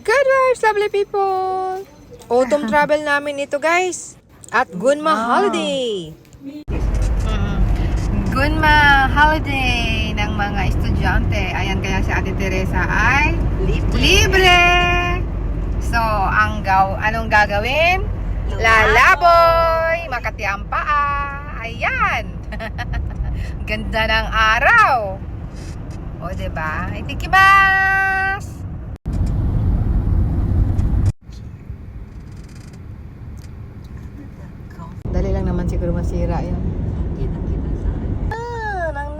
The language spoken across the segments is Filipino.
Good vibes, lovely people! Autumn travel namin ito, guys. At Gunma Holiday. Gunma Holiday ng mga estudyante. Ayan, kaya si Ate Teresa ay libre. So, anong gagawin? Lalaboy! Makati ang paa. Ayan. Ganda ng araw. O, diba? Itikimas! Dali lang naman siguro masira yan. Kita-kita sa Nang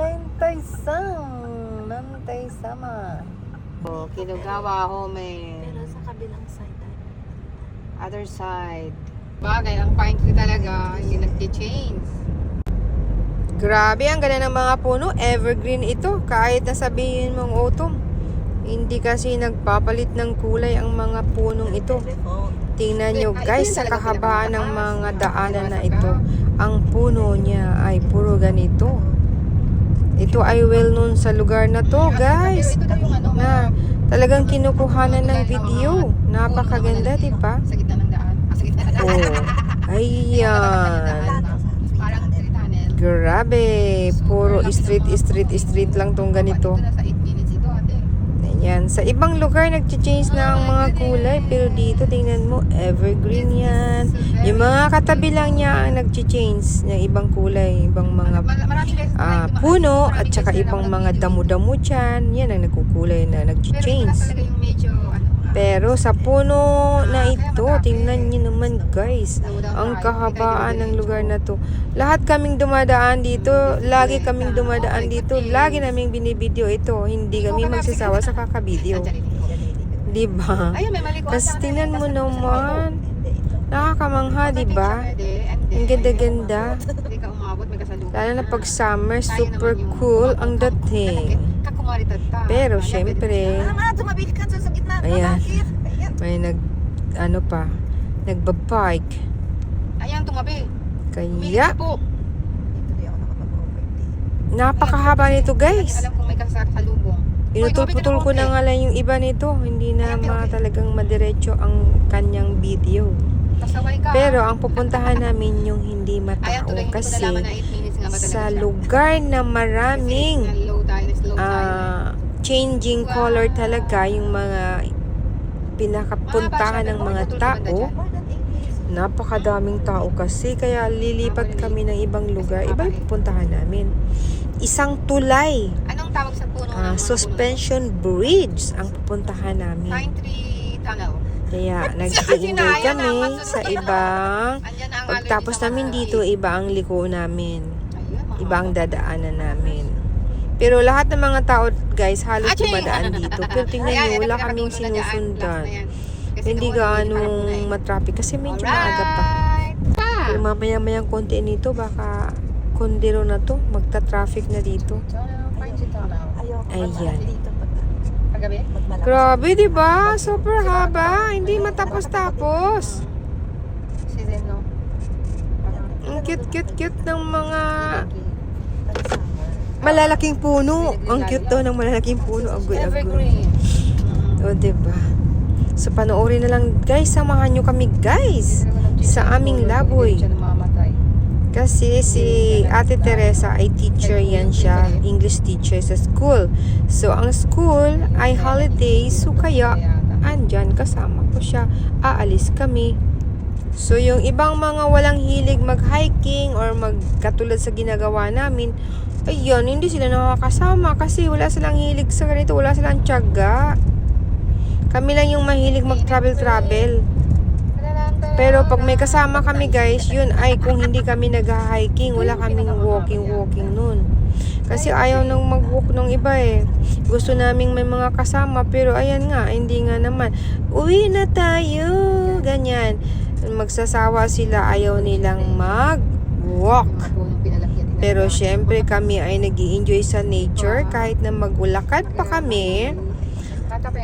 nantay sama. O, Kinugawa home. pero sa kabilang side Other side. Bagay, ang pine tree talaga, hindi nag-change. Grabe, ang ganda ng mga puno. Evergreen ito, kahit nasabihin mong autumn. Hindi kasi nagpapalit ng kulay ang mga punong ito. Tingnan nyo guys, sa kahabaan ng mga daanan na ito, ang puno niya ay puro ganito. Ito ay well known sa lugar na to guys, na talagang kinukuhanan ng video. Napakaganda, diba? Sa gitna ng daan. Sa gitna ng daan. Oh, ayan. Parang street tunnel. Grabe, puro street lang tong ganito. Nasa 8 minutes ito, ate. Ayan, sa ibang lugar nag-change na ang mga kulay, pero dito tingnan mo, evergreen yan. Yung mga katabi lang niya ang nag-change ng ibang kulay, ibang mga puno at saka ibang mga damo-damo dyan. Yan ang nagkukulay na nag-change. Pero sa puno na ito, tingnan niyo naman guys, ang kahabaan ng lugar na to. Lahat kaming dumadaan dito, lagi kaming dumadaan dito, lagi naming binibideo ito. Hindi kami magsasawa sa kakabideo. Diba? Kasi tingnan mo naman, nakakamangha, diba? Ang ganda-ganda. Lalo na pag summer, super cool ang dating. Pero syempre, ayan, may nagbabike. Ayan, tumabi. Kaya, napakahaba nito guys. Alam kong may kasalubong. Pinutol-putol ko na nga lang yung iba nito. Hindi na talagang madiretso ang kanyang video. Pasaway ka. Pero ang pupuntahan namin yung hindi matao kasi sa lugar na maraming changing color talaga yung mga pinakapuntahan ng mga tao. Napakadaming tao kasi kaya lilipat kami ng ibang lugar. Ibang pupuntahan namin. Isang tulay. Anong tawag sa puno? Suspension bridge ang pupuntahan namin. Pine tree tunnel. Kaya nag-enjoy kami sa ibang. Pagtapos namin dito, iba ang liko namin. Iba ang dadaanan namin. Pero lahat ng mga tao, guys, halos dumadaan dito. Pero tingnan nyo, wala kaming sinusundan. Hindi gaanong matraffic kasi medyo maaga pa. Pero mamaya-mayang konti nito, baka kondiro na to. Magta-traffic na dito. Ayan. Paggabi? Grabe, diba? Super haba. Hindi matapos-tapos. Season, no? Ang cute ng mga malalaking puno. Ang cute daw ng malalaking puno. Agoy-agoy. Evergreen. O, diba? So, panoorin na lang, guys. Samahan nyo kami, guys. Sa aming laboy. Kasi si Ate Teresa ay teacher yan siya. English teacher sa school. So, ang school ay holiday. So, kaya, andyan kasama ko siya. Aalis kami. So, yung ibang mga walang hilig mag-hiking or magkatulad sa ginagawa namin, ayun, hindi sila nakakasama kasi wala silang hilig sa ganito. Wala silang tiyaga. Kami lang yung mahilig mag-travel-travel. Pero pag may kasama kami guys, yun ay kung hindi kami nag-hiking, wala kaming walking nun. Kasi ayaw nang mag-walk ng iba eh. Gusto naming may mga kasama, pero ayan nga, hindi nga naman. Uwi na tayo! Ganyan. Magsasawa sila, ayaw nilang mag-walk. Pero syempre kami ay nag-i-enjoy sa nature kahit na magulakad pa kami.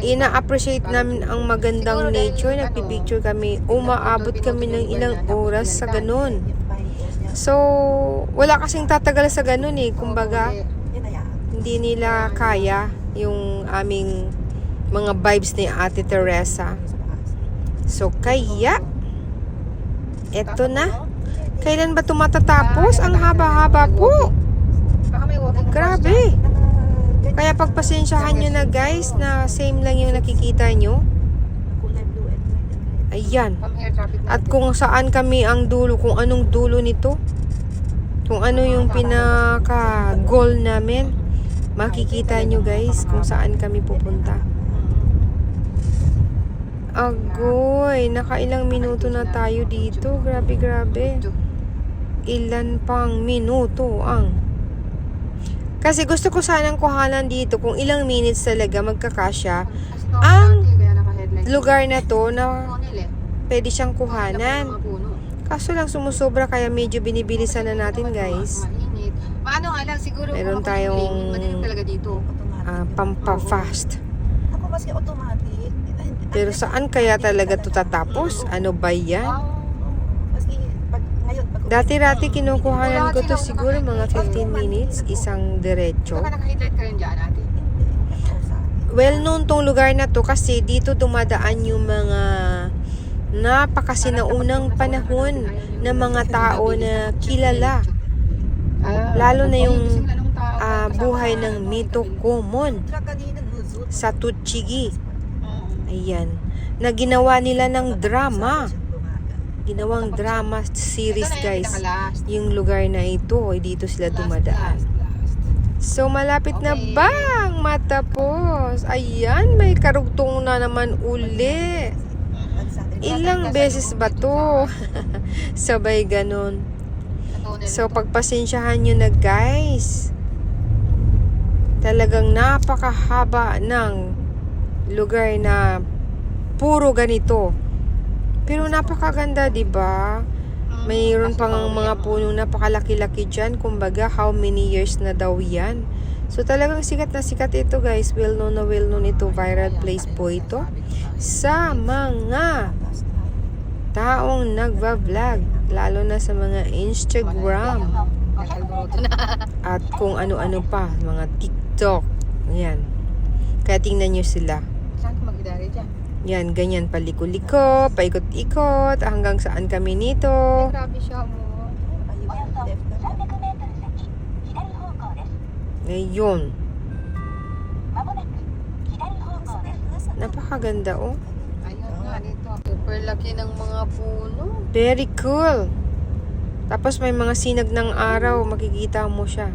Ina-appreciate namin ang magandang nature. Nagpipicture kami. Umaabot kami ng ilang oras sa ganun. So, wala kasing tatagal sa ganun eh. Kumbaga, hindi nila kaya yung aming mga vibes ni Ate Teresa. So, kaya, eto na. Kailan ba ito matatapos? Ang haba-haba po. Baka may walking Grabe. Kaya pagpasensyahan nyo na guys, na same lang yung nakikita nyo. Kulay blue and white. Ayan. From here, traffic na. At kung saan kami ang dulo, kung anong dulo nito, kung ano yung pinaka-goal namin, makikita nyo guys kung saan kami pupunta. Agoy, nakailang minuto na tayo dito. Grabe, grabe. Ilan pang minuto ang... Kasi gusto ko sanang kuhanan dito kung ilang minutes talaga magkakasya ang lugar na to na pwede siyang kuhanan. Kaso lang sumusobra kaya medyo binibilisan na natin guys. Paano nga lang siguro Meron kung tayong madilim talaga dito. pampa-fast. Ako maski automatic. Pero saan kaya talaga to tatapos? Ano ba yan? Maski pag ngayon pag Dati-rati kinukuhanan ko to siguro mga 15 minutes, isang diretso. Baka naka-headlight ka rin dyan, ate. Well known tong lugar na to kasi dito dumadaan yung mga napakasinaunang panahon ng mga tao na kilala. Lalo na yung buhay ng Mito Common sa Tutchigi. Ayan. Na ginawa nila ng drama. Ginawang drama series guys. Yung lugar na ito, dito sila dumadaan. So malapit na bang matapos? Ayan, may karugtong na naman uli. Ilang beses ba to? Sabay ganun. So pagpasensyahan nyo na guys. Talagang napakahaba ng lugar na puro ganito. Pero napakaganda, 'di ba? Mayroon pang mga puno napakalaki-laki diyan, kumbaga how many years na daw 'yan. So talagang sikat na sikat ito, guys. Well known ito, viral place po ito sa mga taong nagva-vlog, lalo na sa mga Instagram at kung ano-ano pa, mga TikTok. Ayan. Kaya tingnan nyo sila. Saan ka magdari dyan? Yan, ganyan, paliko-liko, paikot-ikot, hanggang saan kami nito. Grabe siya mo. Ngayon. Napakaganda, oh. Ayun nga, dito. Super laki ng mga puno. Very cool. Tapos may mga sinag ng araw, makikita mo siya.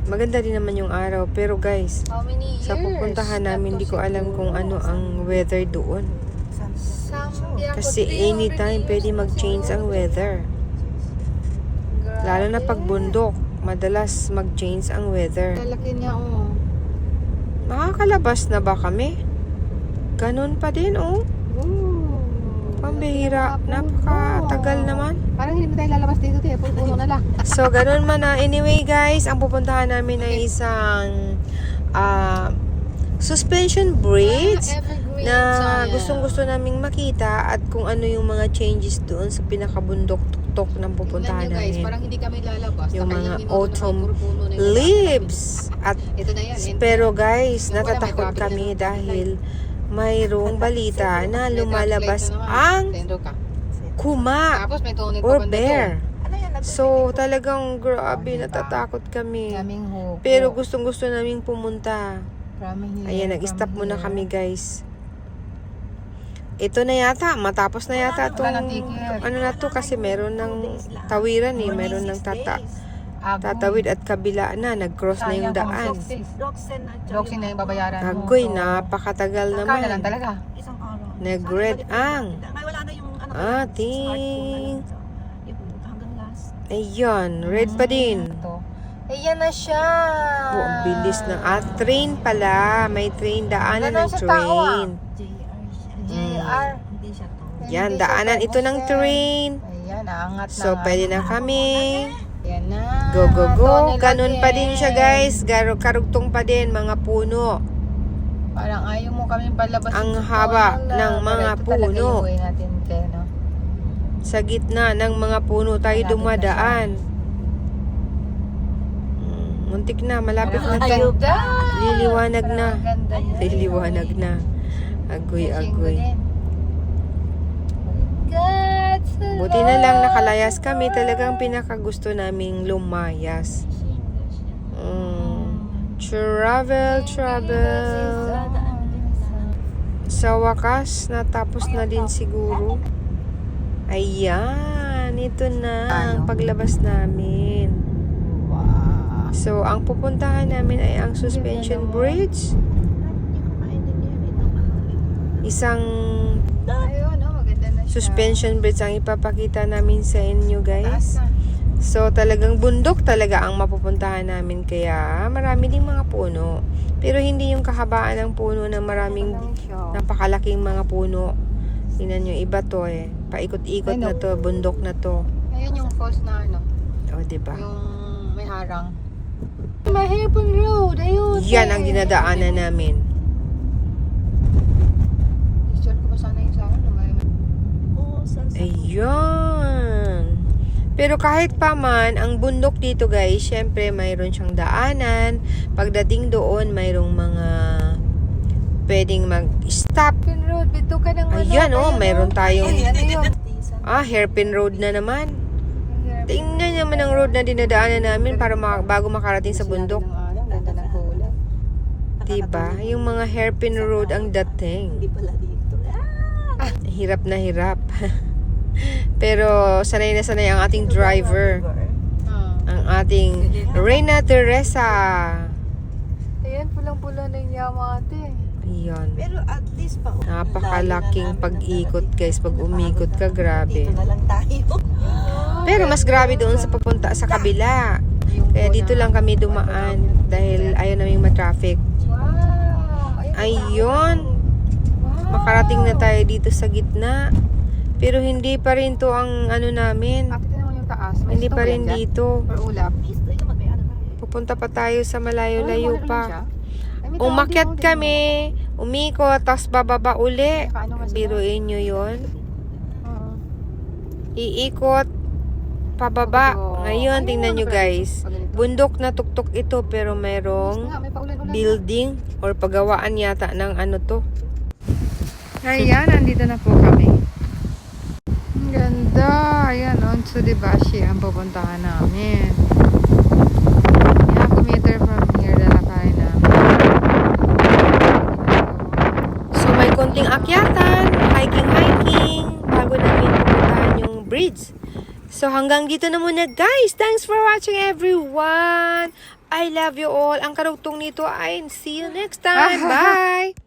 Maganda din naman yung araw. Pero guys, How many years? sa pupuntahan namin, di ko alam kung ano ang weather doon. Kasi anytime pwede mag-change ang weather. Lalo na pag bundok, madalas mag-change ang weather. Lalaki niya, oh. Makakalabas na ba kami? Ganon pa din, oh. Pambihira. Napakatagal naman. Parang hindi mo tayo lalabas dito, tiyo. Puno na lang. So, ganun man na. Anyway, guys, ang pupuntahan namin ay isang suspension bridge na gustong-gusto naming makita at kung ano yung mga changes doon sa pinakabundok-tuktok ng pupuntahan Tingnan nyo, guys, namin. parang hindi kami lalabas. Yung Nakailang mga minuto na autumn puro puno na yung leaves. At ito na yan. pero guys, Wala, may natatakot traffic kami na- dahil mayroong balita na lumalabas ang Tendo ka. kuma Tapos may tunnel or pa banda bear. doon. So, talagang grabe, natatakot kami. Daming huko. Pero gustong-gusto naming pumunta. Maraming Ayan, here, nag-stop maraming muna here. kami, guys. Ito na yata, matapos na yata itong, Wala na ticket. ano na to, kasi meron ng tawiran eh, meron ng tatawid at kabila na, nag-cross na yung daan. Roxy na yung babayaran mo. Agoy, So, napakatagal magkano lang naman. talaga. Isang araw. Nag-red ang May wala na yung ano. ating, Hanggang last. ayun, red pa din. Ito. Ayan na siya. Oh, ang bilis na. Train pala. May train, daanan Wala na ng siya tao, train. JR. Hindi siya to. Yan, Hindi daanan siya ito ng tagos, train. Ayan, aangat na. So, pwede na kami. Ayan na. Go, go, go. Tunnel Ganun pa din siya, again. guys. Karugtong pa din, mga puno. Parang ayaw mo kami palabas. Ang sa haba tunnel. ng Pero mga ito talaga puno. yung way natin, te, no? Sa gitna ng mga puno tayo Malapit na dumadaan. Muntik na, malapit na to. Ganda! Liliwanag na. Ganda niya. Liliwanag na. Agoy-agoy. Buti na lang nakalayas kami. Talagang pinakagusto naming lumayas. Travel. Sa wakas, natapos na din siguro. Ayan, ito na ang paglabas namin. So, ang pupuntahan namin ay ang Suspension Bridge. Isang Ayun, maganda na siya. suspension bridge ang ipapakita namin sa inyo, guys. So, talagang bundok talaga ang mapupuntahan namin. Kaya, marami ding mga puno. Pero hindi yung kahabaan ng puno na maraming napakalaking mga puno. Tingnan nyo, iba to eh. Paikot-ikot na to, bundok na to. Ayun yung falls na ano. O, diba? Yung may harang. May hairpin road. Ayun. Yan ang dinadaanan namin. Picture ko ba sana yung sa ano? Ayun. Pero kahit pa man, ang bundok dito guys, syempre mayroon siyang daanan. Pagdating doon, mayroong mga pwedeng mag-stop. Hairpin road. Bito ka ng Ayan mayroon tayong Ayun. hairpin road na naman. Tingnan naman ang road na dinadaanan namin para bago makarating sa bundok. Ganda ng kulay. Diba? Yung mga hairpin road ang dating. Hindi pala dito. Hirap na hirap. Pero sanay na sanay ang ating driver. Ang ating Reyna Teresa. Ayan, pulang-pula na yung Yamate. Ayan. Pero at least pa. Napakalaking pag-ikot guys. Pag umikot ka, grabe. Dito na lang tayo. Pero mas grabe doon sa papunta sa kabila. Kaya dito lang kami dumaan dahil ayaw naming ma-traffic. Wow! Ayun. Makarating na tayo dito sa gitna. Pero hindi pa rin to ang ano namin. Bakit naman yung taas? Hindi pa rin dito. Or ulap? Pupunta pa tayo sa malayo-layo pa. Ay, may Umakyat tawag din, kami, umikot, tapos bababa uli. Nakaano nga sila? Biruin nyo yun. Oo. Iikot, pababa. Ngayon, tingnan nyo guys. Bundok na tuktok ito, pero mayroong May paulan-ulan. building or pagawaan yata ng ano to. Ayan, nandito na po kami. Ang ganda. Ayan, on Tsudebashi ang pupuntahan namin. Ilang kilometer from here, lalakay namin. So, may konting akyatan, hiking, bago namin pupuntahan yung bridge. So, hanggang dito na muna guys. Thanks for watching everyone. I love you all. Ang karugtong nito ay see you next time. Bye!